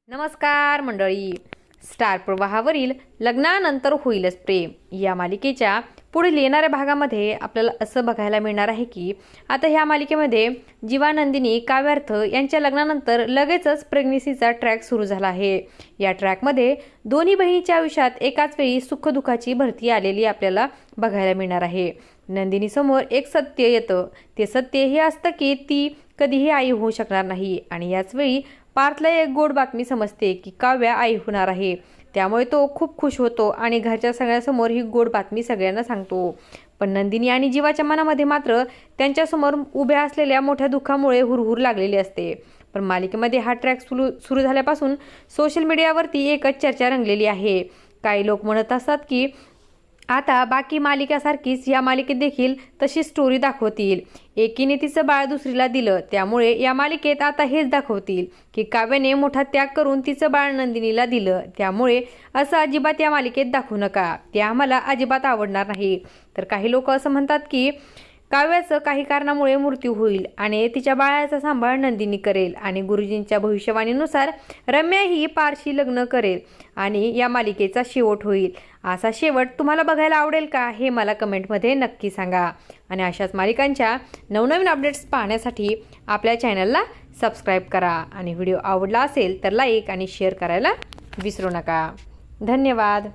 नमस्कार मंडळी. स्टार प्रवाहावरील लग्नानंतर होईलच प्रेम या मालिकेच्या पुढील येणाऱ्या भागामध्ये आपल्याला असं बघायला मिळणार आहे की आता ह्या मालिकेमध्ये जीवा, नंदिनी, काव्यार्थ यांच्या लग्नानंतर लगेचच प्रेग्नन्सीचा ट्रॅक सुरू झाला आहे. या ट्रॅकमध्ये दोन्ही बहिणीच्या आयुष्यात एकाच वेळी सुखदुःखाची भरती आलेली आपल्याला बघायला मिळणार आहे. नंदिनी समोर एक सत्य येतं. ते सत्य हे असतं की ती कधीही आई होऊ शकणार नाही आणि याच वेळी पार्थला एक गोड बातमी समजते की काव्या आई होणार आहे. त्यामुळे तो खूप खुश होतो आणि घरच्या सगळ्यांसमोर ही गोड बातमी सगळ्यांना सांगतो. पण नंदिनी आणि जीवाच्या मनामध्ये मात्र त्यांच्यासमोर उभ्या असलेल्या मोठ्या दुःखामुळे हुरहुर लागलेली असते. पण मालिकेमध्ये हा ट्रॅक सुरू झाल्यापासून सोशल मीडियावरती एकच चर्चा रंगलेली आहे. काही लोक म्हणत असतात की आता बाकी मालिकासारखीच या मालिकेत देखील तशी स्टोरी दाखवतील. एकीने तिचं बाळ दुसरीला दिलं, त्यामुळे या मालिकेत आता हेच दाखवतील की काव्याने मोठा त्याग करून तिचं बाळ नंदिनीला दिलं. त्यामुळे असं अजिबात या मालिकेत दाखवू नका, ते आम्हाला अजिबात आवडणार नाही. तर काही लोक असं म्हणतात की काव्याचं काही कारणामुळे मृत्यू होईल आणि तिच्या बाळाचा सांभाळ नंदिनी करेल आणि गुरुजींच्या भविष्यवाणीनुसार रम्या ही पारशी लग्न करेल आणि या मालिकेचा शेवट होईल. असा शेवट तुम्हाला बघायला आवडेल का, हे मला कमेंटमध्ये नक्की सांगा. आणि अशाच मालिकांच्या नवनवीन अपडेट्स पाहण्यासाठी आपल्या चॅनलला सबस्क्राईब करा आणि व्हिडिओ आवडला असेल तर लाईक आणि शेअर करायला विसरू नका. धन्यवाद.